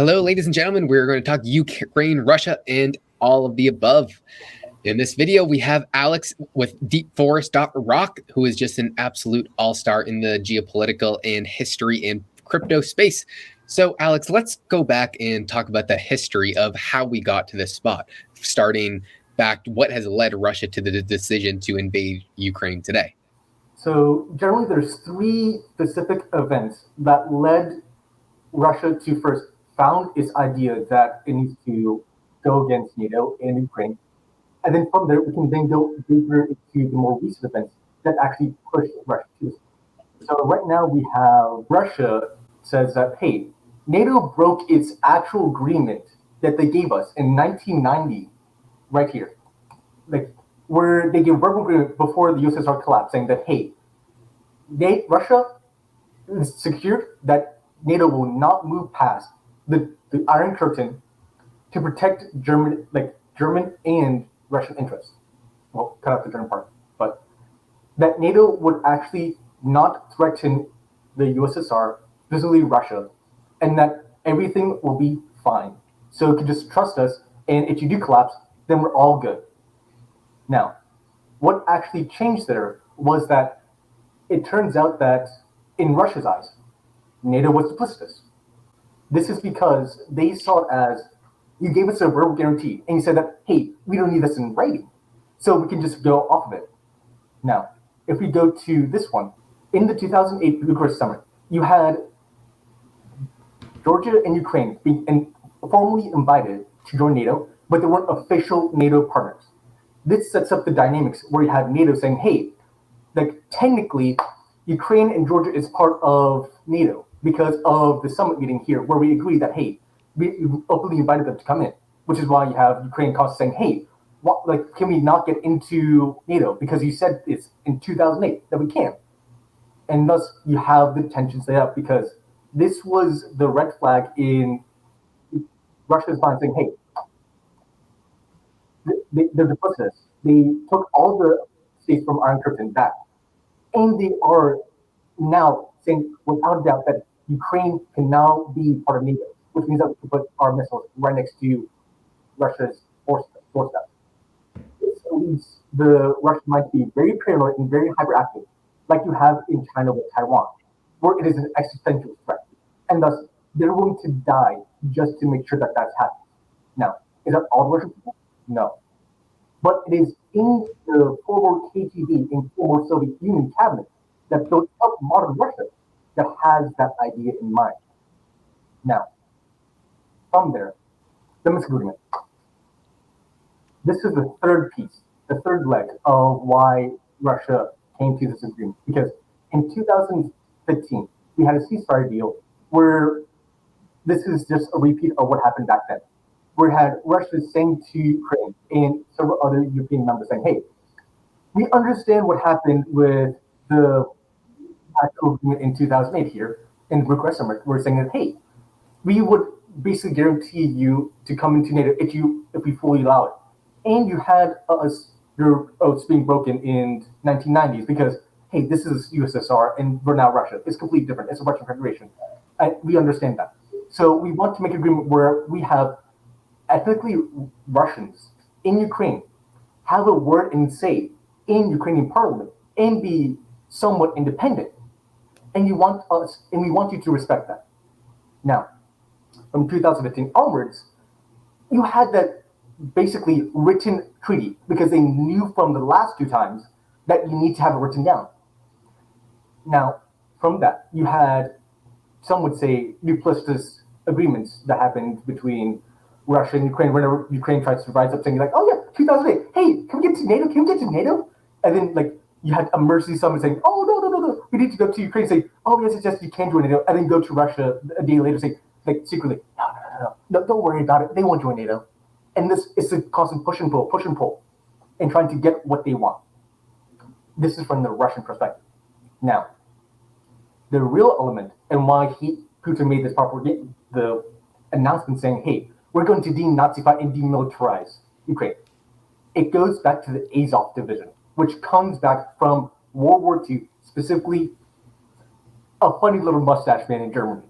Hello, ladies and gentlemen. We're going to talk Ukraine, Russia, and all of the above. In this video, we have Alex with deepforest.rock, who is just an absolute all-star in the geopolitical and history and crypto space. So, Alex, let's go back and talk about the history of how we got to this spot, starting back what has led Russia to the decision to invade Ukraine today. So generally, there's three specific events that led Russia to first found its idea that it needs to go against NATO and Ukraine. And then from there, we can then go deeper into the more recent events that actually pushed Russia to this. So right now we have Russia says that, hey, NATO broke its actual agreement that they gave us in 1990, right here. Like, where they gave verbal agreement before the USSR collapsed, saying that, hey, Russia is secured that NATO will not move past the Iron Curtain to protect German and Russian interests. Well, cut out the German part, but that NATO would actually not threaten the USSR, specifically Russia, and that everything will be fine. So you can just trust us, and if you do collapse, then we're all good. Now, what actually changed there was that it turns out that in Russia's eyes, NATO was duplicitous. This is because they saw it as, you gave us a verbal guarantee, and you said that, hey, we don't need this in writing, so we can just go off of it. Now, if we go to this one, in the 2008 Bucharest Summit, you had Georgia and Ukraine being formally invited to join NATO, but they weren't official NATO partners. This sets up the dynamics where you have NATO saying, hey, like technically, Ukraine and Georgia is part of NATO because of the summit meeting here, where we agree that, hey, we openly invited them to come in, which is why you have Ukraine saying, hey, can we not get into NATO? Because you said it's in 2008 that we can. And thus you have the tensions set up, because this was the red flag in Russia's mind saying, hey, they're duplicitous. They took all the states from Iron Curtain back. And they are now saying without a doubt that Ukraine can now be part of NATO, which means that we can put our missiles right next to Russia's doorstep. This leads the Russian mind to be very paranoid and very hyperactive, like you have in China with Taiwan, where it is an existential threat. And thus, they're willing to die just to make sure that that's happening. Now, is that all Russian people? No. But it is in the former KGB and former Soviet Union cabinet that built up modern Russia that has that idea in mind. Now, from there, the Minsk Agreement. This is the third piece, the third leg of why Russia came to this agreement. Because in 2015, we had a ceasefire deal where this is just a repeat of what happened back then. We had Russia saying to Ukraine and several other European members saying, hey, we understand what happened with the actual agreement in 2008 here in the Bucharest Summit. We're saying that, hey, we would basically guarantee you to come into NATO if we fully allow it. And you had your oaths being broken in 1990s because, hey, this is USSR and we're now Russia. It's completely different. It's a Russian Federation. We understand that. So we want to make an agreement where we have ethnically Russians in Ukraine have a word and say in Ukrainian parliament and be somewhat independent. And we want you to respect that. Now, from 2015 onwards, you had that basically written treaty because they knew from the last two times that you need to have it written down. Now, from that, you had, some would say, duplicitous agreements that happened between Russia and Ukraine. Whenever Ukraine tries to rise up saying like, oh yeah, 2008, hey, can we get to NATO? Can we get to NATO? And then like you had a mercy summit saying, oh no, we need to go to Ukraine. Say, oh yes, you can join NATO, and then go to Russia a day later, say like secretly, no, don't worry about it, they won't join NATO. And this is a constant push and pull, and trying to get what they want. This is from the Russian perspective. Now, the real element and why Putin made this the announcement saying, hey, we're going to denazify and demilitarize Ukraine. It goes back to the Azov division, which comes back from World War II, specifically a funny little mustache man in Germany,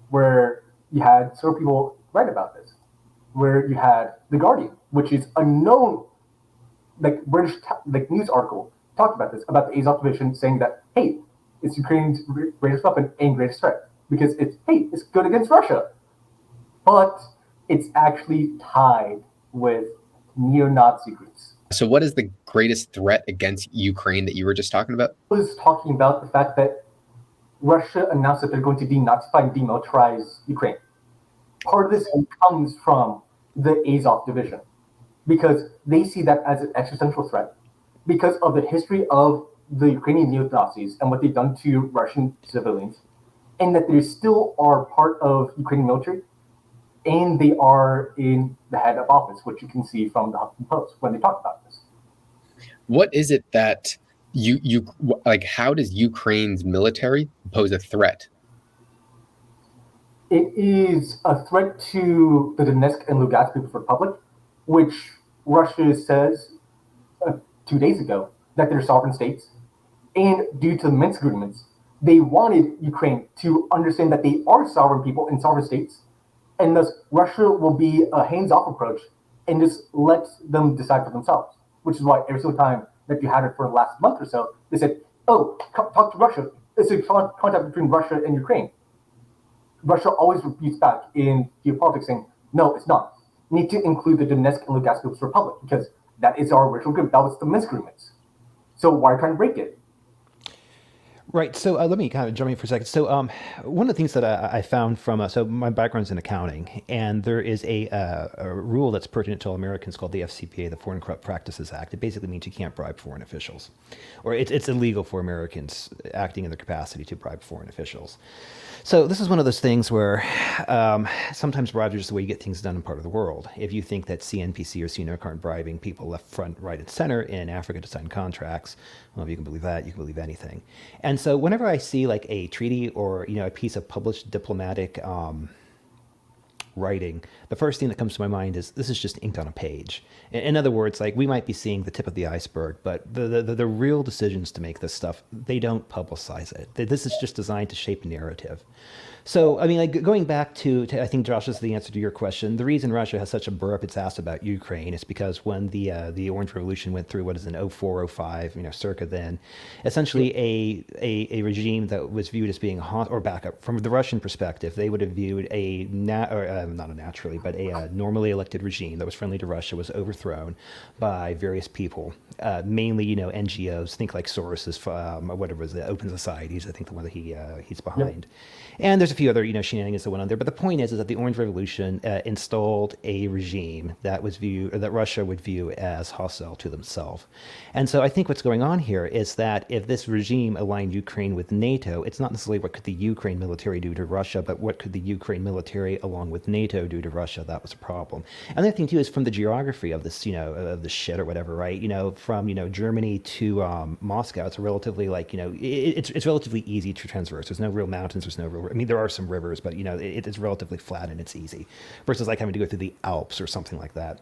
where you had several people write about this, where you had The Guardian, which is a known like British like news article talked about this, about the Azov division, saying that hey, it's Ukraine's greatest weapon and greatest threat because it's good against Russia, but it's actually tied with neo-Nazi groups. So, what is the greatest threat against Ukraine that you were just talking about? I was talking about the fact that Russia announced that they're going to denazify and demilitarize Ukraine. Part of this comes from the Azov division because they see that as an existential threat because of the history of the Ukrainian neo-Nazis and what they've done to Russian civilians, and that they still are part of Ukrainian military, and they are in the head of office, which you can see from the Huffington Post when they talk about this. What is it that you like? How does Ukraine's military pose a threat? It is a threat to the Donetsk and Lugansk People's Republic, which Russia says 2 days ago that they're sovereign states. And due to the Minsk agreements, they wanted Ukraine to understand that they are sovereign people and sovereign states, and thus Russia will be a hands-off approach and just let them decide for themselves. Which is why every single time that you had it for the last month or so, they said, "Oh, talk to Russia. It's a contact between Russia and Ukraine." Russia always repeats back in geopolitics saying, "No, it's not. You need to include the Donetsk and Lugansk People's Republic because that is our original agreement. That was the Minsk agreements. So why are you trying to break it?" Right. So let me kind of jump in for a second. So one of the things that I found from so my background's in accounting, and there is a rule that's pertinent to all Americans called the FCPA, the Foreign Corrupt Practices Act. It basically means you can't bribe foreign officials, or it's illegal for Americans acting in their capacity to bribe foreign officials. So this is one of those things where sometimes bribes are just the way you get things done in part of the world. If you think that CNPC or CNOC aren't bribing people left, front, right, and center in Africa to sign contracts, well, if you can believe that, you can believe anything. And so whenever I see like a treaty or a piece of published diplomatic writing, the first thing that comes to my mind is this is just ink on a page. In other words, like we might be seeing the tip of the iceberg, but the real decisions to make this stuff, they don't publicize it. This is just designed to shape narrative. So, I mean, like going back to I think Josh is the answer to your question. The reason Russia has such a burr up its ass about Ukraine is because when the Orange Revolution went through, what is it, in 04, 05, circa then, essentially a regime that was viewed as being or back up from the Russian perspective, they would have viewed not a naturally, but a normally elected regime that was friendly to Russia was overthrown by various people, mainly NGOs. Think like Soros's whatever it was, the Open Societies. I think the one that he's behind. Yep. And there's a few other, shenanigans that went on there. But the point is that the Orange Revolution installed a regime that that Russia would view as hostile to themselves. And so I think what's going on here is that if this regime aligned Ukraine with NATO, it's not necessarily what could the Ukraine military do to Russia, but what could the Ukraine military along with NATO do to Russia. That was a problem. And the other thing too is from the geography of this, of the shit or whatever, right? From Germany to Moscow, it's relatively it's relatively easy to transverse. There's no real mountains. There's no real. I mean, there are some rivers, but it's relatively flat and it's easy, versus like having to go through the Alps or something like that.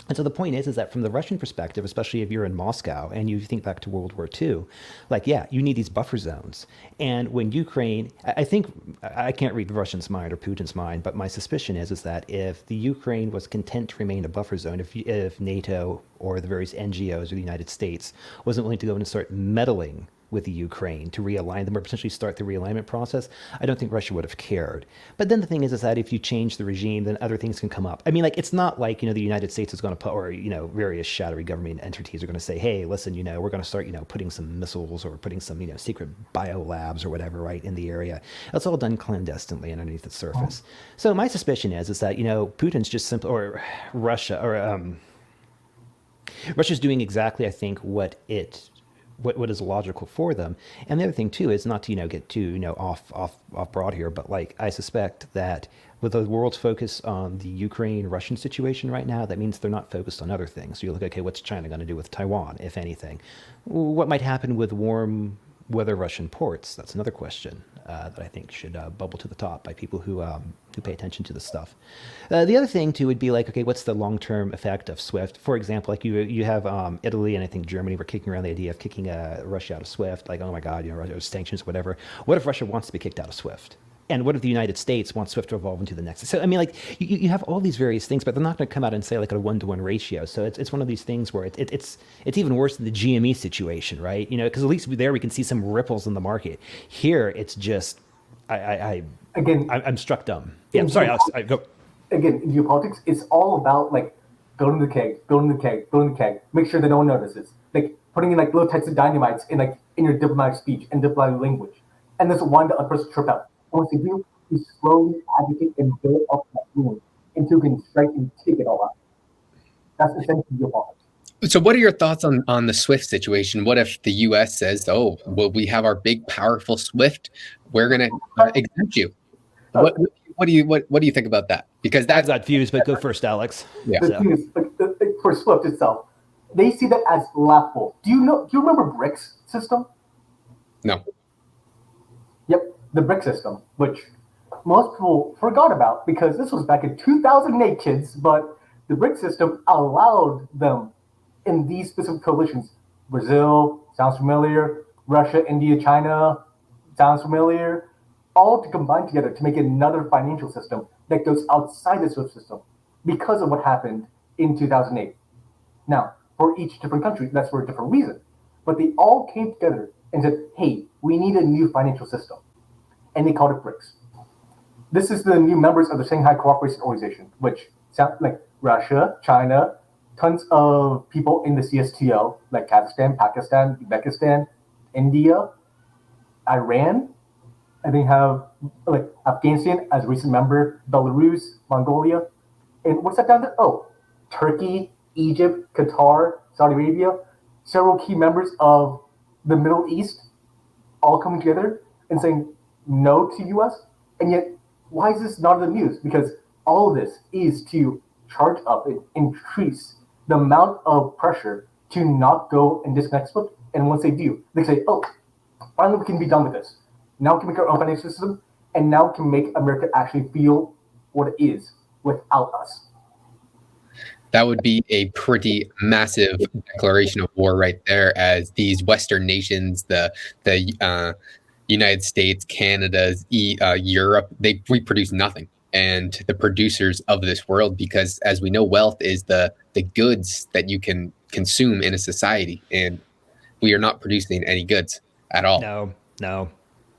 And so the point is that from the Russian perspective, especially if you're in Moscow and you think back to World War II, you need these buffer zones. And when Ukraine, I think, I can't read the Russians' mind or Putin's mind, but my suspicion is that if the Ukraine was content to remain a buffer zone, if NATO or the various NGOs or the United States wasn't willing to go in and start meddling with the Ukraine to realign them or potentially start the realignment process, I don't think Russia would have cared. But then the thing is that if you change the regime, then other things can come up. I mean, it's not like, the United States is going to put, or, various shadowy government entities are going to say, hey, listen, we're going to start, putting some missiles or putting some, secret biolabs or whatever, right, in the area. That's all done clandestinely underneath the surface. So my suspicion is that, Putin's just simply, or Russia, or Russia's doing exactly, I think, what is logical for them. And the other thing too is not to get too off broad here, but I suspect that with the world's focus on the Ukraine-Russian situation right now, that means they're not focused on other things. So you look, okay, what's China going to do with Taiwan, if anything? What might happen with warm weather Russian ports? That's another question that I think should bubble to the top by people who pay attention to this stuff. The other thing too would be okay, what's the long-term effect of SWIFT? For example, you have Italy and I think Germany were kicking around the idea of kicking Russia out of SWIFT. Oh my God, Russia sanctions, whatever. What if Russia wants to be kicked out of SWIFT? And what if the United States wants SWIFT to evolve into the next? So, I mean, like, you have all these various things, but they're not going to come out and say like a 1-to-1 ratio. So it's one of these things where it's even worse than the GME situation, right? You know, because at least there we can see some ripples in the market. Here, it's just, I'm struck dumb. Yeah, I'm sorry, Alex. Go. Again, in geopolitics, it's all about like building the keg, building the keg, building the keg. Make sure that no one notices. Like putting in like little types of dynamites in your diplomatic speech and diplomatic language, and this one the other person trip out. And once you do, you slowly agitate and build up that wound until you can strike and take it all out. That's essentially geopolitics. So, what are your thoughts on the SWIFT situation? What if the U.S. says, "Oh, well, we have our big, powerful SWIFT. We're going to exempt you." What do you think about that? Because I've got views, but go first, Alex. Yeah. The thing is, like, for SWIFT itself, they see that as laughable. Do you remember BRICS system? No. Yep, the BRICS system, which most people forgot about because this was back in 2008, kids. But the BRICS system allowed them in these specific coalitions. Brazil sounds familiar. Russia, India, China sounds familiar. All to combine together to make another financial system that goes outside the SWIFT system because of what happened in 2008. Now, for each different country, that's for a different reason. But they all came together and said, hey, we need a new financial system. And they called it BRICS. This is the new members of the Shanghai Cooperation Organization, which sound like Russia, China, tons of people in the CSTO, like Kazakhstan, Pakistan, Uzbekistan, India, Iran, and they have like Afghanistan as a recent member, Belarus, Mongolia. And what's that down there? Oh, Turkey, Egypt, Qatar, Saudi Arabia, several key members of the Middle East all coming together and saying no to US. And yet, why is this not in the news? Because all of this is to charge up and increase the amount of pressure to not go and disconnect SWIFT. And once they do, they say, oh, finally we can be done with this. Now we can make our own financial system, and now we can make America actually feel what it is without us. That would be a pretty massive declaration of war right there, as these Western nations, the United States, Canada, Europe, we produce nothing. And the producers of this world, because as we know, wealth is the goods that you can consume in a society, and we are not producing any goods at all. No.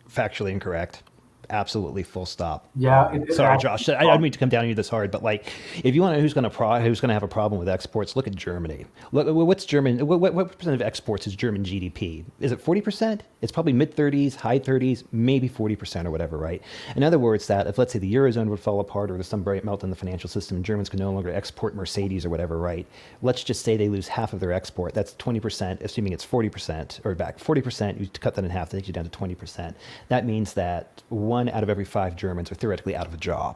Factually incorrect. Absolutely, full stop. Yeah. Sorry, Josh. I don't mean to come down on you this hard, but like, if you want to know who's going to have a problem with exports, look at Germany. Look, what's German? What percent of exports is German GDP? Is it 40%? It's probably mid-30s, high 30s, maybe 40% or whatever, right? In other words, that if let's say the eurozone would fall apart or there's some bright melt in the financial system, and Germans can no longer export Mercedes or whatever, right? Let's just say they lose half of their export. That's 20%, assuming it's 40% or back 40%. You cut that in half, that takes you down to 20%. That means that 1 out of every 5 Germans are theoretically out of a job,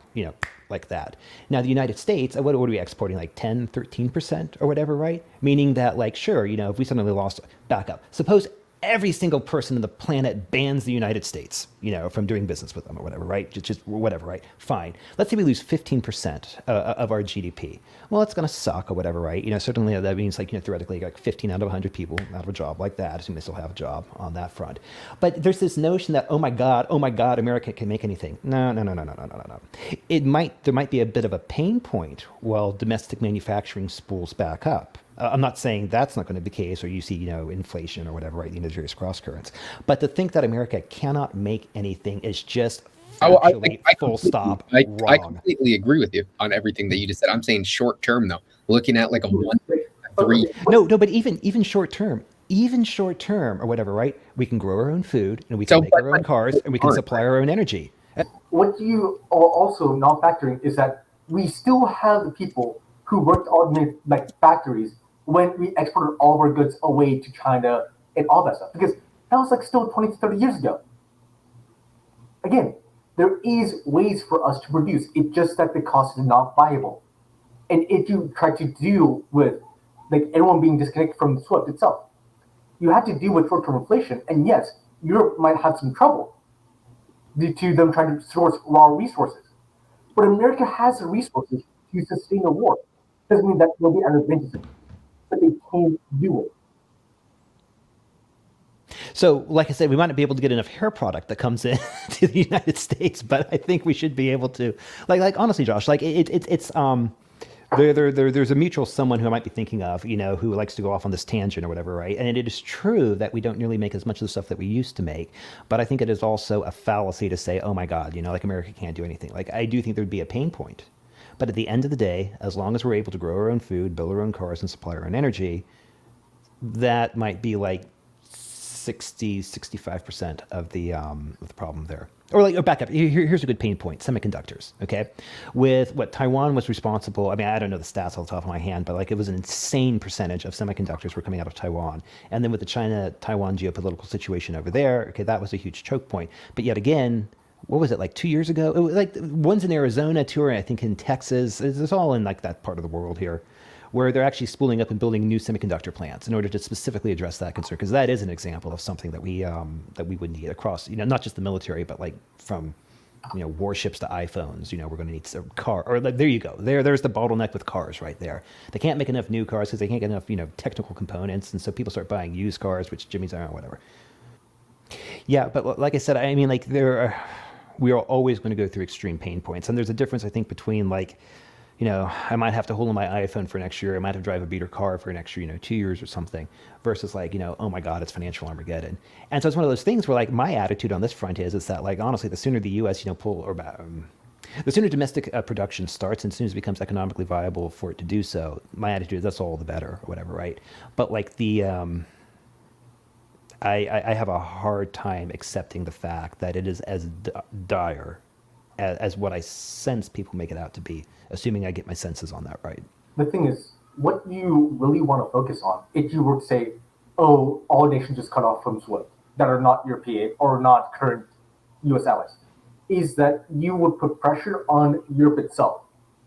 like that. Now, the United States, what are we exporting, like 10, 13% or whatever, right? Meaning that, like, sure, if we suddenly lost, back up. Suppose every single person on the planet bans the United States, from doing business with them or whatever, right? Just whatever, right? Fine. Let's say we lose 15% of our GDP. Well, it's going to suck or whatever, right? Certainly that means theoretically like 15 out of 100 people out of a job like that, assuming they still have a job on that front. But there's this notion that, oh my God, America can make anything. No. There might be a bit of a pain point while domestic manufacturing spools back up. I'm not saying that's not going to be the case, or you see, inflation or whatever, right? Various cross currents. But to think that America cannot make anything is just full stop wrong. I completely agree with you on everything that you just said. I'm saying short term though, looking at like a 1, 3. No, but even short term. Even short term or whatever, right? We can grow our own food and we can make our own cars and we can supply our own energy. What you are also not factoring is that we still have the people who worked on the factories when we exported all of our goods away to China and all that stuff, because that was still 20 to 30 years ago. Again, there is ways for us to produce. It's just that the cost is not viable. And if you try to deal with everyone being disconnected from the SWIFT itself, you have to deal with short-term inflation. And yes, Europe might have some trouble due to them trying to source raw resources. But America has the resources to sustain a war. Doesn't mean that they'll be advantageous, but they can do it. So, like I said, we might not be able to get enough hair product that comes in to the United States, but I think we should be able to, like honestly, Josh, like there's a mutual someone who I might be thinking of, who likes to go off on this tangent or whatever, right? And it is true that we don't nearly make as much of the stuff that we used to make, but I think it is also a fallacy to say, oh my God, like America can't do anything. Like I do think there'd be a pain point, but at the end of the day, as long as we're able to grow our own food, build our own cars, and supply our own energy, that might be like 65% of the problem there. Or back up. Here's a good pain point: semiconductors. Okay, with what Taiwan was responsible. I mean, I don't know the stats off the top of my hand, but like it was an insane percentage of semiconductors were coming out of Taiwan. And then with the China-Taiwan geopolitical situation over there, okay, that was a huge choke point. But yet again, what was it, like 2 years ago? It was like one's in Arizona, two are I think in Texas. It's all in like that part of the world here, where they're actually spooling up and building new semiconductor plants in order to specifically address that concern, because that is an example of something that we would need across, not just the military, but like from, warships to iPhones. We're going to need a car, or like, there you go. There's the bottleneck with cars right there. They can't make enough new cars because they can't get enough, technical components, and so people start buying used cars, which Jimmy's are, whatever. Yeah, but like I said, I mean, like we are always going to go through extreme pain points, and there's a difference, I think, between like, I might have to hold on my iPhone for next year. I might have to drive a beater car for an extra, 2 years or something, versus like, oh my God, it's financial Armageddon. And so it's one of those things where like my attitude on this front is that like, honestly, the sooner the U.S., the sooner domestic production starts and as soon as it becomes economically viable for it to do so, my attitude is that's all the better or whatever, right? But like I have a hard time accepting the fact that it is as dire as what I sense people make it out to be, assuming I get my senses on that right. The thing is, what you really want to focus on, if you were to say, oh, all nations just cut off from SWIFT that are not European or not current US allies, is that you would put pressure on Europe itself.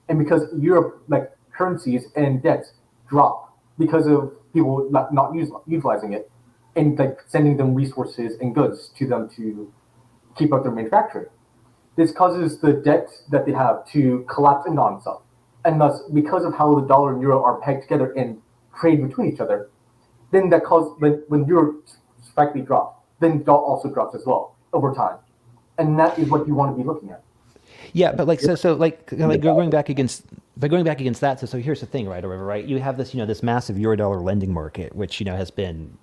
And because Europe, like currencies and debts drop because of people not utilizing it and like sending them resources and goods to them to keep up their manufacturing. This causes the debt that they have to collapse in on itself. And thus, because of how the dollar and euro are pegged together and trade between each other, then that causes, when euro spikely drops, then dollar also drops as well over time. And that is what you want to be looking at. Yeah, but like going back against that. So here's the thing, right? Or whatever, right? You have this, this massive euro-dollar lending market, which has been,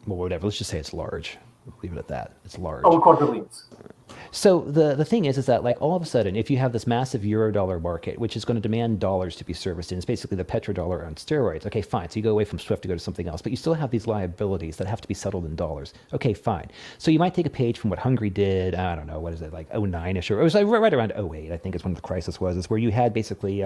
well, whatever. Let's just say it's large. Leave it at that. It's large. Oh, quadrillions. So the thing is that like all of a sudden, if you have this massive euro-dollar market, which is going to demand dollars to be serviced in, it's basically the petrodollar on steroids. Okay, fine. So you go away from SWIFT to go to something else, but you still have these liabilities that have to be settled in dollars. Okay, fine. So you might take a page from what Hungary did. I don't know, what is it, like 09-ish, or it was like right around 08, I think is when the crisis was, is where you had basically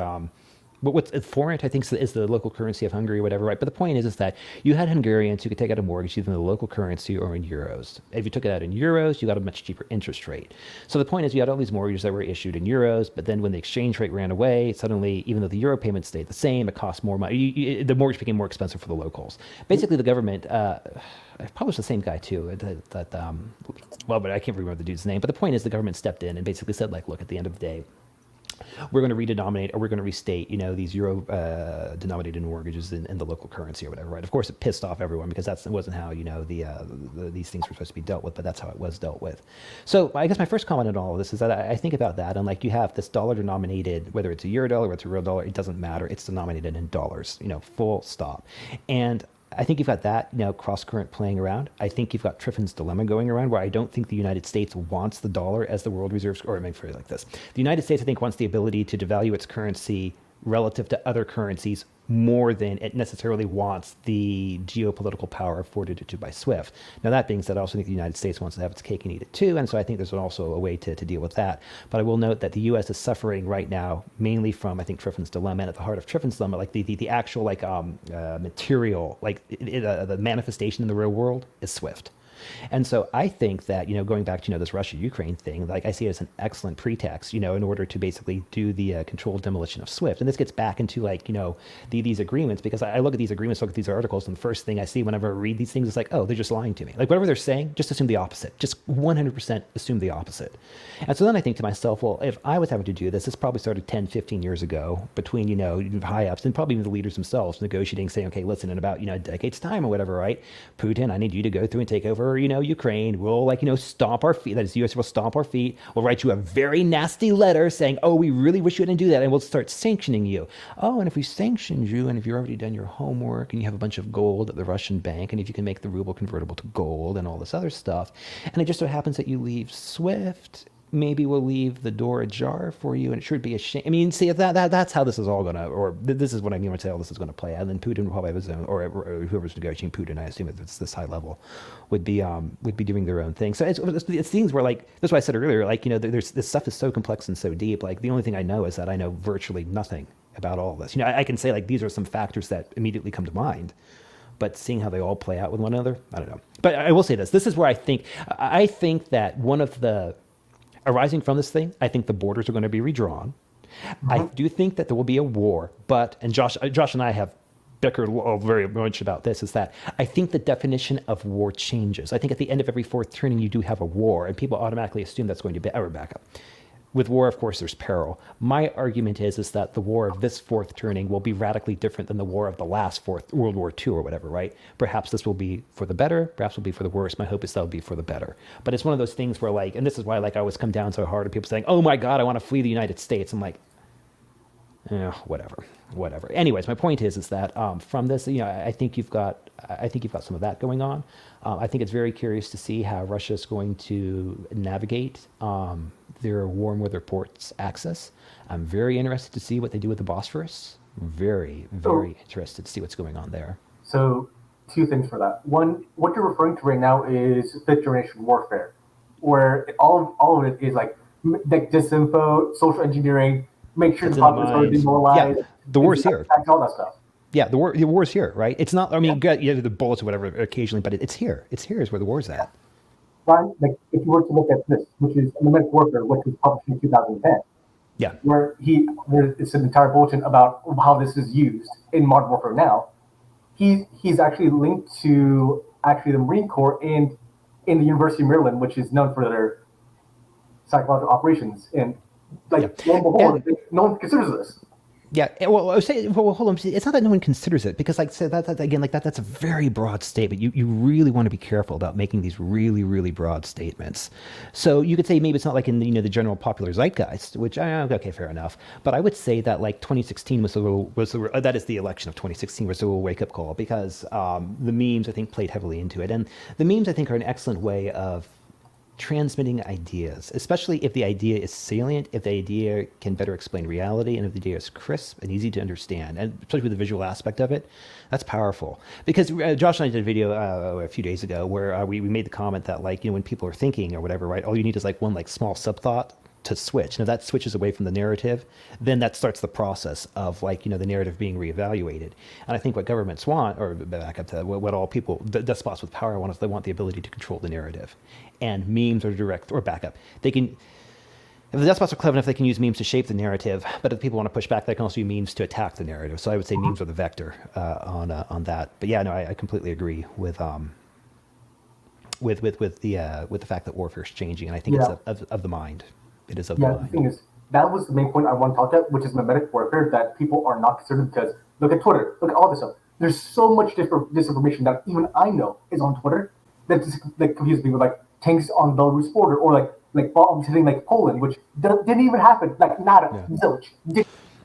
but what's forint, I think, is the local currency of Hungary or whatever, right? But the point is that you had Hungarians who could take out a mortgage either in the local currency or in euros. If you took it out in euros, you got a much cheaper interest rate. So the point is you had all these mortgages that were issued in euros, but then when the exchange rate ran away, suddenly, even though the euro payment stayed the same, it cost more money. The mortgage became more expensive for the locals. Basically, the government, I published the same guy too, but I can't remember the dude's name. But the point is the government stepped in and basically said, like, look, at the end of the day, we're going to redenominate, or we're going to restate, these euro-denominated mortgages in the local currency or whatever, right? Of course, it pissed off everyone because that wasn't how, these things were supposed to be dealt with, but that's how it was dealt with. So I guess my first comment on all of this is that I think about that, and like you have this dollar-denominated, whether it's a euro dollar or it's a real dollar, it doesn't matter. It's denominated in dollars, full stop. And I think you've got that, cross-current playing around. I think you've got Triffin's dilemma going around, where I don't think the United States wants the dollar as the world reserves, or I mean, like this. The United States, I think, wants the ability to devalue its currency relative to other currencies more than it necessarily wants the geopolitical power afforded it to by SWIFT. Now, that being said, I also think the United States wants to have its cake and eat it too, and so I think there's also a way to deal with that. But I will note that the U.S. is suffering right now mainly from, I think, Triffin's dilemma, and at the heart of Triffin's dilemma, like the actual material, like the manifestation in the real world is SWIFT. And so I think that, going back to, this Russia-Ukraine thing, like I see it as an excellent pretext, in order to basically do the controlled demolition of SWIFT. And this gets back into these agreements, because I look at these agreements, look at these articles, and the first thing I see whenever I read these things is like, oh, they're just lying to me. Like whatever they're saying, just assume the opposite. Just 100% assume the opposite. And so then I think to myself, well, if I was having to do this probably started 10, 15 years ago between, high ups and probably even the leaders themselves negotiating, saying, okay, listen, in about, a decade's time or whatever, right? Putin, I need you to go through and take over over, Ukraine. We'll stomp our feet. That is, the U.S. will stomp our feet. We'll write you a very nasty letter saying, oh, we really wish you didn't do that. And we'll start sanctioning you. Oh, and if we sanctioned you, and if you've already done your homework and you have a bunch of gold at the Russian bank, and if you can make the ruble convertible to gold and all this other stuff, and it just so happens that you leave SWIFT, maybe we'll leave the door ajar for you, and it should be a shame. I mean, see, that's how this is all gonna, or this is what I mean when I say all this is gonna play out. And then Putin will probably have his own, or whoever's negotiating Putin, I assume if it's this high level, would be doing their own thing. So it's things where, like, that's why I said earlier, like, there's this stuff is so complex and so deep. Like, the only thing I know is that I know virtually nothing about all this. I can say, like, these are some factors that immediately come to mind. But seeing how they all play out with one another, I don't know. But I will say this. This is where I think that one of the, arising from this thing, I think the borders are going to be redrawn. I do think that there will be a war, and Josh and I have bickered very much about this, is that I think the definition of war changes. I think at the end of every fourth turning, you do have a war, and people automatically assume that's going to be, back up. With war, of course, there's peril. My argument is that the war of this fourth turning will be radically different than the war of the last World War II or whatever, right? Perhaps this will be for the better, perhaps will be for the worse. My hope is that'll be for the better. But it's one of those things where, like, and this is why, like, I always come down so hard at people saying, oh my God, I want to flee the United States. I'm like, whatever. Anyways, my point is that from this, I think you've got some of that going on. I think it's very curious to see how Russia is going to navigate their warm weather ports access. I'm very interested to see what they do with the Bosphorus. Very, very interested to see what's going on there. So, two things for that. One, what you're referring to right now is fifth generation warfare, where all of it is like disinfo, social engineering, make sure the populace are demoralized. Yeah, the war's here. All that stuff. Yeah, the war's here, right? It's not. I mean, you have the bullets or whatever occasionally, but it's here. It's here is where the war's at. Brian, like, if you were to look at this, which is Mimetic Warfare, which was published in 2010, yeah, where it's an entire bulletin about how this is used in modern warfare now. He's actually linked to the Marine Corps and in the University of Maryland, which is known for their psychological operations, and lo and behold, no one considers this. Yeah, well, hold on. It's not that no one considers it, because, like I said, that's a very broad statement. You really want to be careful about making these really, really broad statements. So you could say maybe it's not like in the general popular zeitgeist, which okay, fair enough. But I would say that, like, 2016 that is the election of 2016 was a little wake up call, because the memes, I think, played heavily into it, and the memes, I think, are an excellent way of transmitting ideas, especially if the idea is salient, if the idea can better explain reality, and if the idea is crisp and easy to understand, and especially with the visual aspect of it, that's powerful. Because Josh and I did a video a few days ago where we made the comment that, like, when people are thinking or whatever, right, all you need is like one like small sub-thought to switch. Now that switches away from the narrative, then that starts the process of, like, the narrative being reevaluated. And I think what governments want, or back up to what all people, despots with power want, is they want the ability to control the narrative. And memes are direct, or back up. They can, if the despots are clever enough, they can use memes to shape the narrative. But if people want to push back, they can also use memes to attack the narrative. So I would say memes are the vector on that. But yeah, no, I completely agree with the fact that warfare is changing, and I think it's of the mind. It is of the mind. The thing is, that was the main point I want to talk about, which is mimetic warfare, that people are not considered, because look at Twitter, look at all this stuff. There's so much disinformation that even I know is on Twitter that confuses me with, like, tanks on Belarus border, or like bombs hitting like Poland, which didn't even happen, like nada, zilch.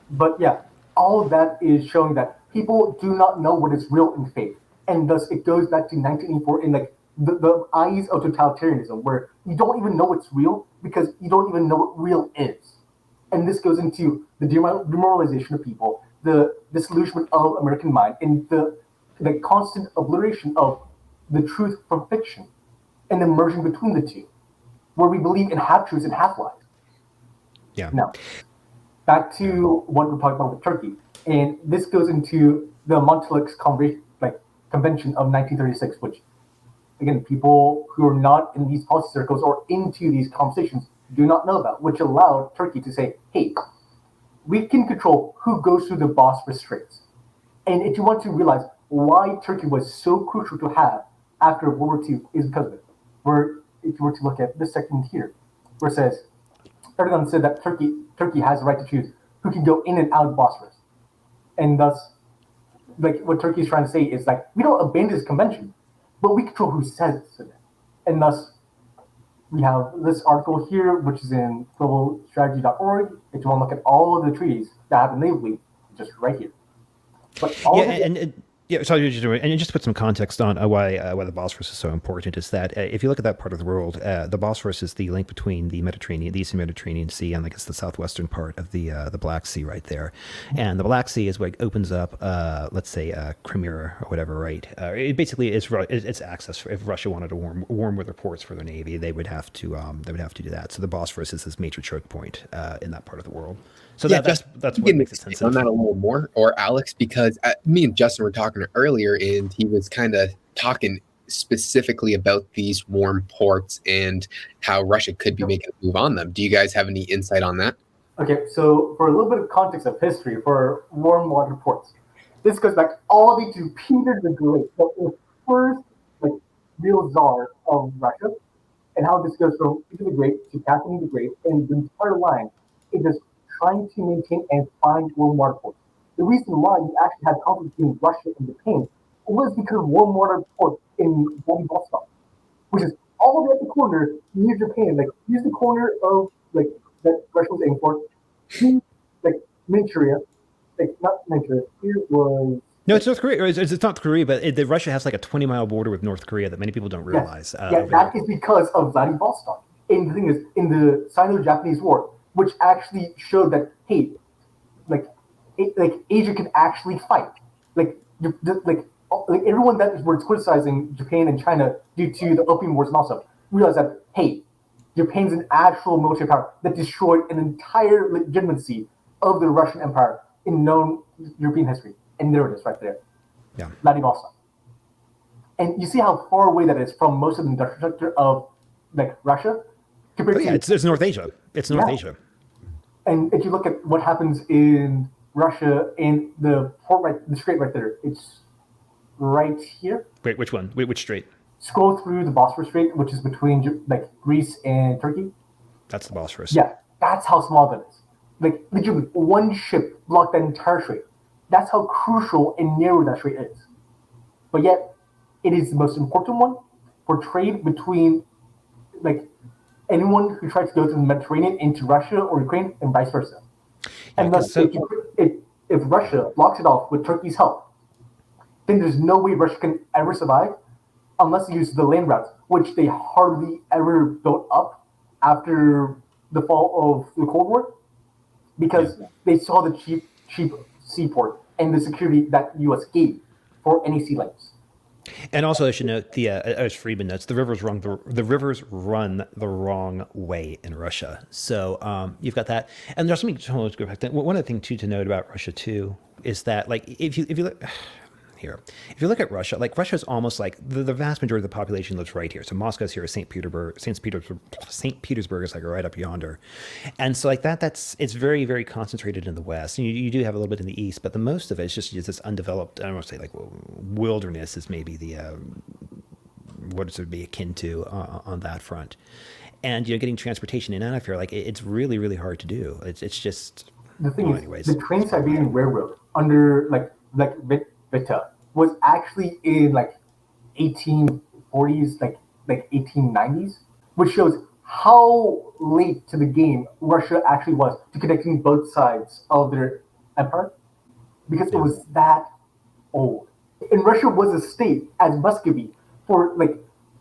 But yeah, all of that is showing that people do not know what is real and fake, and thus it goes back to 1984 in, like, the eyes of totalitarianism, where you don't even know what's real because you don't even know what real is. And this goes into the demoralization of people, the disillusionment of American mind, and the constant obliteration of the truth from fiction, and the merging between the two, where we believe in half-truths and half-lies. Yeah. Now, back to what we're talking about with Turkey. And this goes into the Montreux Convention of 1936, which, again, people who are not in these policy circles or into these conversations do not know about, which allowed Turkey to say, hey, we can control who goes through the Bosphorus Straits. And if you want to realize why Turkey was so crucial to have after World War II, is because of it. Where, if you were to look at this section here, where it says, Erdogan said that Turkey has the right to choose who can go in and out of Bosphorus. And thus, like, what Turkey is trying to say is, like, we don't abandon this convention, but we control who says it. And thus, we have this article here, which is in globalstrategy.org. If you want to look at all of the treaties that happen natively, just right here. But all Yeah, yeah, sorry, and just to put some context on why the Bosphorus is so important is that if you look at that part of the world, the Bosphorus is the link between the Mediterranean, the Eastern Mediterranean Sea, and I guess the southwestern part of the Black Sea right there. And the Black Sea is what opens up, let's say, Crimea or whatever, right? It basically is it's access. If Russia wanted to warm weather ports for their navy, they would have to do that. So the Bosphorus is this major choke point in that part of the world. So Yeah, that's what makes it sensitive. On that a little more, or Alex, because me and Justin were talking earlier, and he was kind of talking specifically about these warm ports and how Russia could be making a move on them. Do you guys have any insight on that? Okay, so for a little bit of context of history for warm water ports, this goes back all the way to Peter the Great, the first real czar of Russia, and how this goes from Peter the Great to Catherine the Great, and the entire line is just trying to maintain and find warm water ports. The reason why you actually had conflict between Russia and Japan was because of warm water ports in Vladivostok, which is all the way at the corner near Japan. Here's the corner of that Russia was aiming for. Here's Manchuria, not Manchuria. Here was no, it's North Korea. It's not Korea, but Russia has like a 20-mile border with North Korea that many people don't realize. That is because of Vladivostok. And the thing is, in the Sino-Japanese War, which actually showed that hey, Asia can actually fight. Everyone that was criticizing Japan and China due to the Opium Wars and also realized that hey, Japan's an actual military power that destroyed an entire legitimacy of the Russian Empire in known European history. And there it is, right there. Yeah, Vladivostok. And you see how far away that is from most of the industrial sector of Russia. It's North Asia. It's North Asia. And if you look at what happens in Russia in the port, the strait right there, it's right here. Wait, which one? Wait, which strait? Scroll through the Bosphorus Strait, which is between Greece and Turkey. That's the Bosphorus. Yeah, that's how small that is. Literally, one ship blocked that entire strait. That's how crucial and narrow that strait is. But yet, it is the most important one for trade between anyone who tries to go through the Mediterranean into Russia or Ukraine and vice versa. And thus, if Russia blocks it off with Turkey's help, then there's no way Russia can ever survive unless they use the land routes, which they hardly ever built up after the fall of the Cold War, because they saw the cheap seaport and the security that the U.S. gave for any sea lanes. And also, I should note, as Friedman notes, the rivers run the wrong way in Russia. So you've got that, and there's something. Let's go back to one other thing too to note about Russia too is that if you look here, if you look at Russia, Russia is almost the vast majority of the population lives right here. So Moscow's here, St. Petersburg is right up yonder, and so it's very, very concentrated in the west. And you do have a little bit in the east, but the most of it is just this undeveloped. I don't want to say wilderness is maybe the what it would be akin to on that front. And getting transportation in and out of here, it's really, really hard to do. It's just the thing is, the Trans-Siberian Railroad under Vita was actually in 1840s, 1890s, which shows how late to the game Russia actually was to connecting both sides of their empire, because it was that old. And Russia was a state as Muscovy for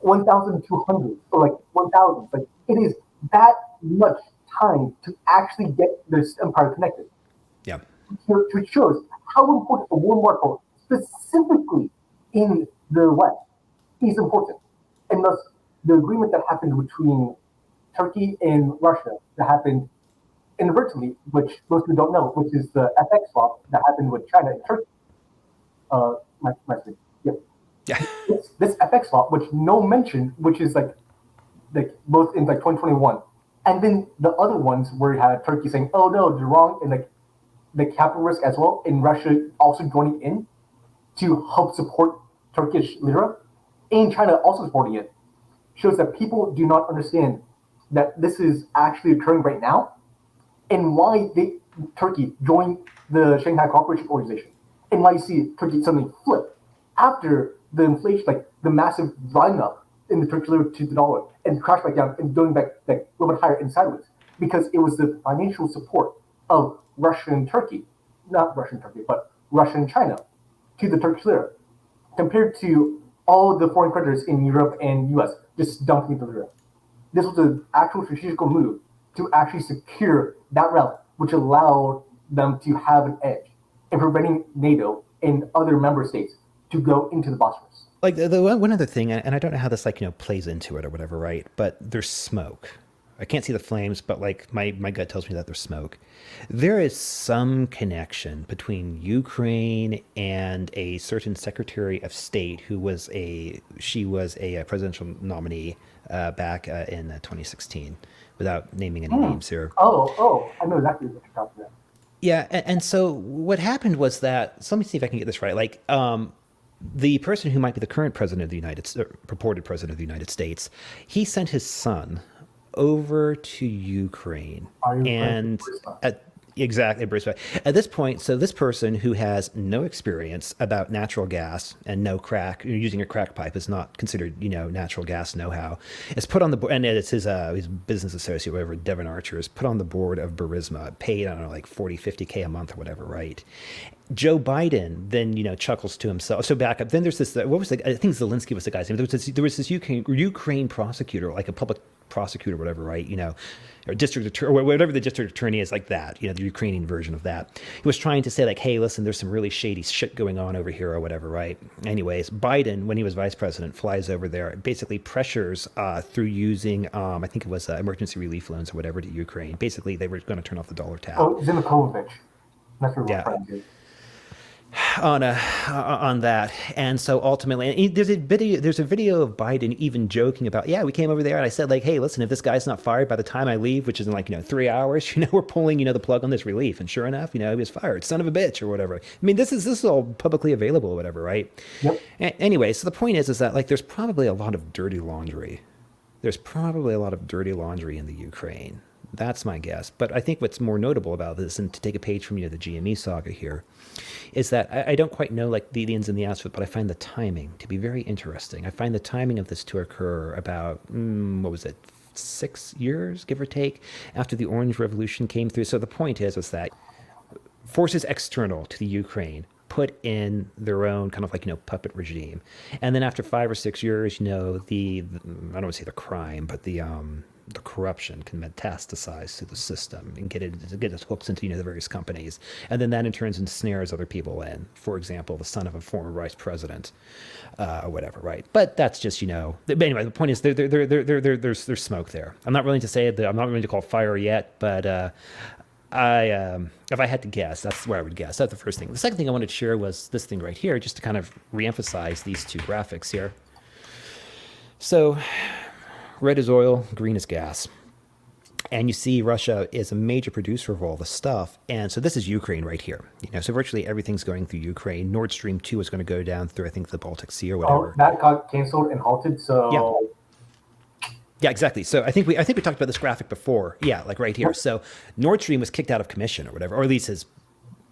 1,200 or 1,000. It is that much time to actually get this empire connected. Yeah. Which shows how important a warm water, specifically in the West, is important. And thus, the agreement that happened between Turkey and Russia that happened inadvertently, which most people don't know, which is the FX swap that happened with China and Turkey. Yeah. This FX swap, which no mention, which is both in 2021, and then the other ones where you had Turkey saying, "Oh no, they're wrong," and the capital risk as well, and Russia also joining in to help support Turkish lira, and China also supporting it, shows that people do not understand that this is actually occurring right now, and why Turkey joined the Shanghai Cooperation Organization, and why you see Turkey suddenly flip after the inflation, the massive run up in the Turkish lira to the dollar and crashed back down and going back like a little bit higher and sideways because it was the financial support of Russia and Turkey, not Russia and Turkey, but Russia and China to the Turkish lira compared to all the foreign creditors in Europe and US just dumping the lira. This was an actual strategical move to actually secure that route, which allowed them to have an edge in preventing NATO and other member states to go into the Bosphorus. Like the one other thing, and I don't know how this like plays into it or whatever, right? But there's smoke. I can't see the flames, but like my gut tells me that there's smoke. There is some connection between Ukraine and a certain Secretary of State who was a presidential nominee back in 2016, without naming any names here. I know exactly what you're talking about. Yeah, and so what happened was that, so let me see if I can get this right. Like, the person who might be the current president of the purported president of the United States, he sent his son over to Ukraine, and exactly, Bruce. At this point, so this person who has no experience about natural gas and no crack, using a crack pipe is not considered, natural gas know-how, is put on the board, and it's his business associate, whatever, Devon Archer, is put on the board of Burisma, paid, I don't know, like 40, 50K a month or whatever, right? Joe Biden then, chuckles to himself. So back up. Then there's this, what was I think Zelensky was the guy's name. There was this Ukraine prosecutor, like a public prosecutor, whatever, right? Or district attorney, or whatever the district attorney is, like that, the Ukrainian version of that. He was trying to say like, hey, listen, there's some really shady shit going on over here or whatever, right? Anyways, Biden, when he was vice president, flies over there, basically pressures through using, I think it was emergency relief loans or whatever to Ukraine. Basically, they were going to turn off the dollar tap. Oh, Zinukovich. That's what we're trying to do. On that, and so ultimately, and there's a video of Biden even joking about, yeah, we came over there and I said like, hey, listen, if this guy's not fired by the time I leave, which is in like 3 hours, we're pulling the plug on this relief, and sure enough, he was fired, son of a bitch or whatever. I mean, this is all publicly available or whatever, right? Yep. Anyway, so the point is that like there's probably a lot of dirty laundry. There's probably a lot of dirty laundry in the Ukraine. That's my guess. But I think what's more notable about this, and to take a page from the GME saga here, is that I don't quite know like the ins and the outs of it, but I find the timing to be very interesting. I find the timing of this to occur about, 6 years, give or take, after the Orange Revolution came through. So the point is that forces external to the Ukraine put in their own kind of like, puppet regime. And then after 5 or 6 years, the I don't want to say the crime, but the corruption can metastasize through the system and get its hooks into the various companies, and then that in turn ensnares other people in. For example, the son of a former vice president, or whatever, right? But that's just But anyway, the point is there's smoke there. I'm not willing to say that. I'm not willing to call fire yet, but if I had to guess, that's where I would guess. That's the first thing. The second thing I wanted to share was this thing right here, just to kind of reemphasize these two graphics here. So, red is oil, green is gas. And you see Russia is a major producer of all this stuff. And so this is Ukraine right here. So virtually everything's going through Ukraine. Nord Stream 2 is going to go down through, I think, the Baltic Sea or whatever. Oh, that got canceled and halted, so... Yeah, exactly. So I think we talked about this graphic before. Yeah, like right here. So Nord Stream was kicked out of commission or whatever, or at least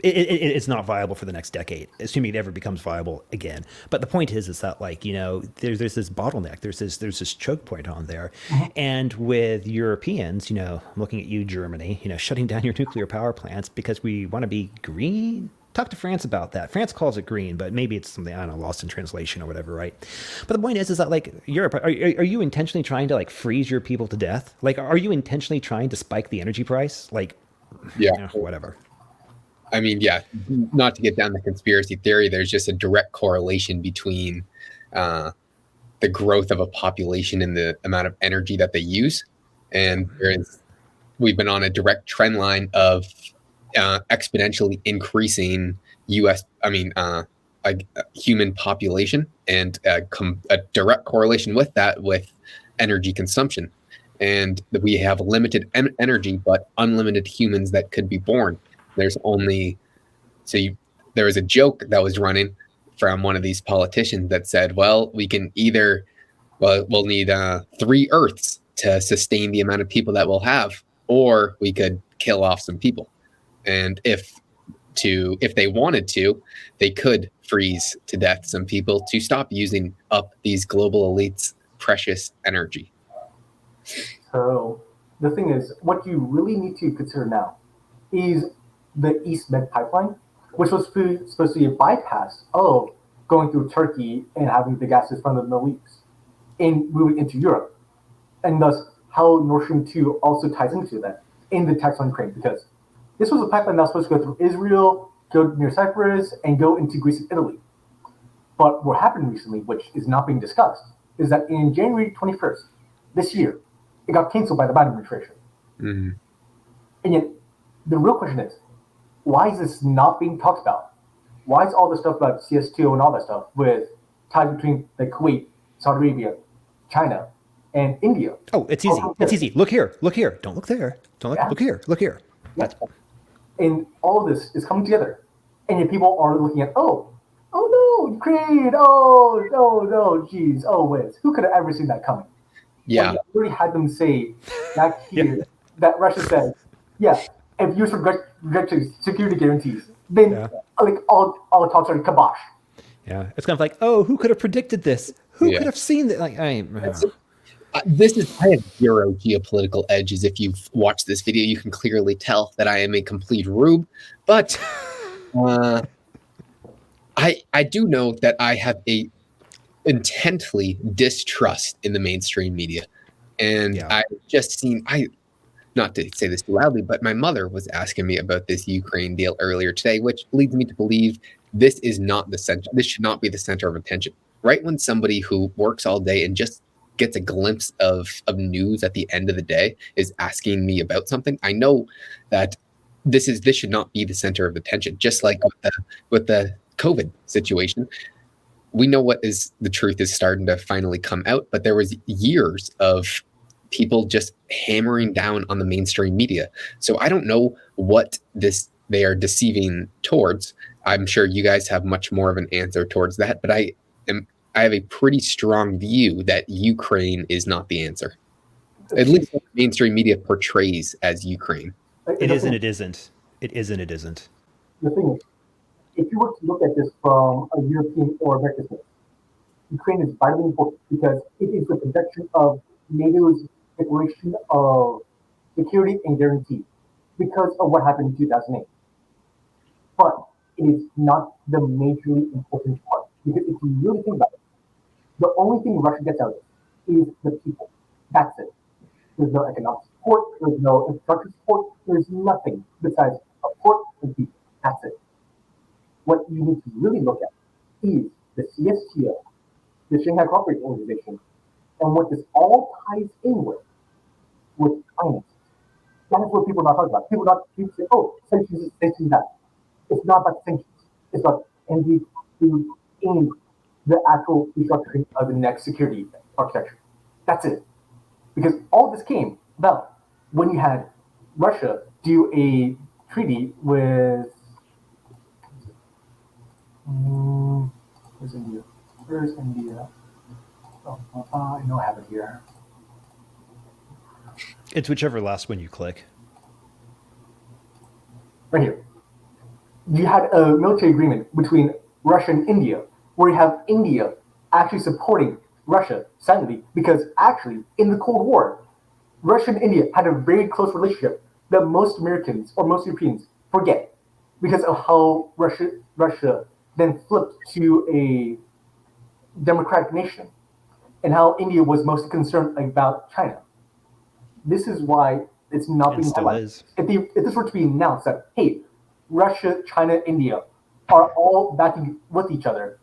it's not viable for the next decade, assuming it ever becomes viable again. But the point is that like, there's this bottleneck, there's this choke point on there. Mm-hmm. And with Europeans, I'm looking at you, Germany, shutting down your nuclear power plants because we want to be green. Talk to France about that. France calls it green, but maybe it's something, I don't know, lost in translation or whatever, right? But the point is that like Europe, are you intentionally trying to like freeze your people to death? Like, are you intentionally trying to spike the energy price? Like, yeah, whatever. I mean, yeah, not to get down the conspiracy theory, there's just a direct correlation between the growth of a population and the amount of energy that they use. And we've been on a direct trend line of exponentially increasing human population, and a direct correlation with that with energy consumption. And we have limited energy, but unlimited humans that could be born. There was a joke that was running from one of these politicians that said, well, we'll need 3 Earths to sustain the amount of people that we'll have, or we could kill off some people. And if they wanted to, they could freeze to death some people to stop using up these global elites' precious energy. So the thing is, what you really need to consider now is the East Med pipeline, which was supposed to be a bypass of going through Turkey and having the gases from the Middle East and moving into Europe. And thus, how Nord Stream 2 also ties into that in the tax on Ukraine, because this was a pipeline that was supposed to go through Israel, go near Cyprus, and go into Greece and Italy. But what happened recently, which is not being discussed, is that in January 21st, this year, it got canceled by the Biden administration. Mm-hmm. And yet, the real question is, why is this not being talked about? Why is all the stuff about CS2 and all that stuff with ties between like Kuwait, Saudi Arabia, China, and India? Oh, it's easy. It's easy. Look here. Look here. Don't look there. Don't look. Yeah. Look here. Look here. Yeah. And all of this is coming together. And yet people are looking at, oh no, Ukraine, no, geez, oh whiz. Who could have ever seen that coming? Yeah. Well, you already had them say back here that Russia says, yeah, if you reject security guarantees, then like all talks are kibosh. Yeah, it's kind of like, oh, who could have predicted this? Who could have seen that? Like, this is, I have zero geopolitical edges. If you've watched this video, you can clearly tell that I am a complete rube. But I do know that I have a intently distrust in the mainstream media, and I've just seen not to say this too loudly, but my mother was asking me about this Ukraine deal earlier today, which leads me to believe this is not the center. This should not be the center of attention. Right when somebody who works all day and just gets a glimpse of news at the end of the day is asking me about something, I know that this should not be the center of attention. Just like with the COVID situation, we know what is the truth is starting to finally come out, but there was years of people just hammering down on the mainstream media. So I don't know what they are deceiving towards. I'm sure you guys have much more of an answer towards that, but I have a pretty strong view that Ukraine is not the answer. At least what the mainstream media portrays as Ukraine. It is and it isn't. It is and it isn't. The thing is, if you were to look at this from a European or American perspective, Ukraine is vitally important because it is the protection of NATO's declaration of security and guarantee because of what happened in 2008. But it is not the majorly important part. Because if you really think about it, the only thing Russia gets out of it is the people. That's it. There's no economic support, there's no infrastructure support, there's nothing besides support and people. That's it. What you need to really look at is the CSTO, the Shanghai Cooperation Organization, and what this all ties in with finances. That is what people are not talking about. People say, oh, sanctions, that. It's not about sanctions. It's about envy to aim the actual restructuring of the next security architecture. That's it. Because all this came about when you had Russia do a treaty with where's India? Where's India? Oh, I know I have it here. It's whichever last one you click. Right here. You had a military agreement between Russia and India, where you have India actually supporting Russia silently, because actually in the Cold War, Russia and India had a very close relationship that most Americans or most Europeans forget because of how Russia then flipped to a democratic nation and how India was mostly concerned about China. This is why it's not being highlighted. If this were to be announced that, hey, Russia, China, India are all backing with each other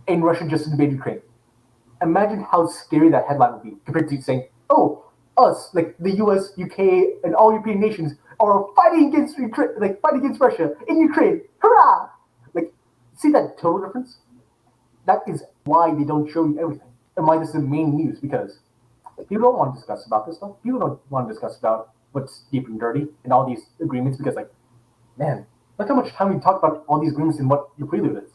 and Russia just invaded Ukraine, imagine how scary that headline would be compared to saying, oh, us, like the US, UK, and all European nations are fighting against Ukraine, like fighting against Russia in Ukraine. Hurrah! Like, see that total difference? That is why they don't show you everything. And why this is the main news, because people don't want to discuss about this stuff. People don't want to discuss about what's deep and dirty and all these agreements, because like, man, look how much time we talk about all these agreements and what the prelude is.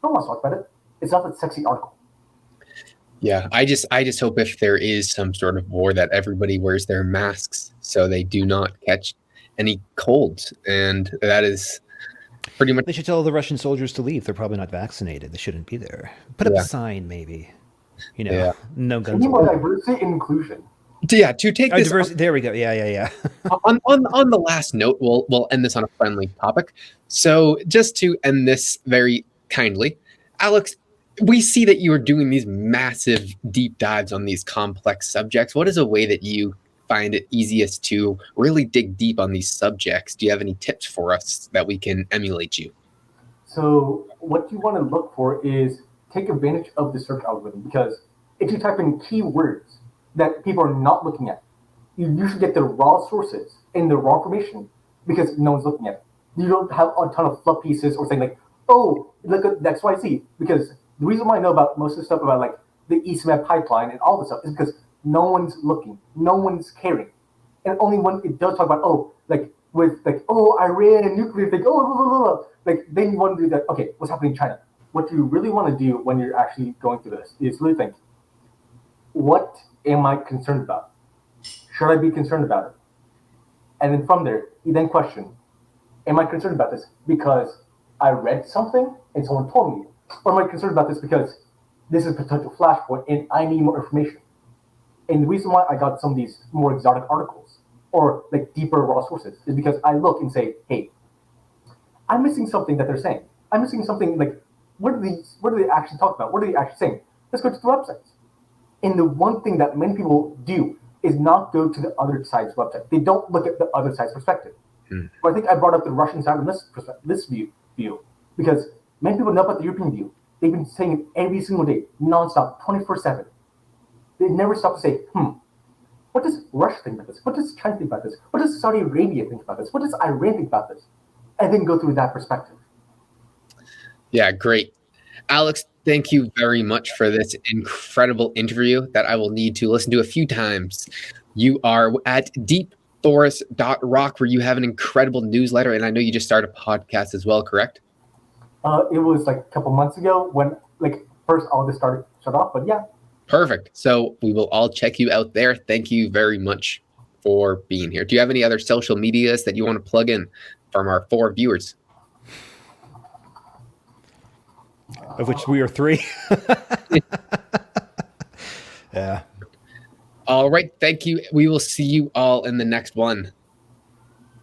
No one wants to talk about it. It's not that sexy article. Yeah, I just hope if there is some sort of war that everybody wears their masks so they do not catch any colds. And that is pretty much... They should tell the Russian soldiers to leave. They're probably not vaccinated. They shouldn't be there. Put up a sign, maybe. Yeah. No We guns need more allowed. diversity and inclusion. To take Oh, this diversity. There we go. Yeah. on the last note, we'll end this on a friendly topic. So just to end this very kindly, Alex, we see that you are doing these massive deep dives on these complex subjects. What is a way that you find it easiest to really dig deep on these subjects? Do you have any tips for us that we can emulate you? So what you want to look for is take advantage of the search algorithm because if you type in keywords that people are not looking at, you usually get the raw sources and the raw information because no one's looking at it. You don't have a ton of fluff pieces or saying like, oh, look at XYZ. Because the reason why I know about most of the stuff about like the EastMed pipeline and all this stuff is because no one's looking, no one's caring. And only when it does talk about, oh, like with like, oh, Iran nuclear thing, oh, blah, blah, blah, like then you want to do that. Okay, what's happening in China? What you really want to do when you're actually going through this is really think, what am I concerned about? Should I be concerned about it? And then from there, you then question, am I concerned about this because I read something and someone told me? Or am I concerned about this because this is a potential flashpoint and I need more information? And the reason why I got some of these more exotic articles or like deeper raw sources is because I look and say, hey, I'm missing something that they're saying. I'm missing something like, what do they actually talk about? What are they actually saying? Let's go to the websites. And the one thing that many people do is not go to the other side's website. They don't look at the other side's perspective. But I think I brought up the Russian side of this view because many people know about the European view. They've been saying it every single day, nonstop, 24/7. They never stop to say, what does Russia think about this? What does China think about this? What does Saudi Arabia think about this? What does Iran think about this? And then go through that perspective. Yeah, great. Alex, thank you very much for this incredible interview that I will need to listen to a few times. You are at deepforest.rock, where you have an incredible newsletter, and I know you just started a podcast as well, correct? It was like a couple months ago when like first all this started shut off, but yeah. Perfect. So we will all check you out there. Thank you very much for being here. Do you have any other social medias that you want to plug in from our 4 viewers? Of which we are 3. Yeah. All right. Thank you. We will see you all in the next one.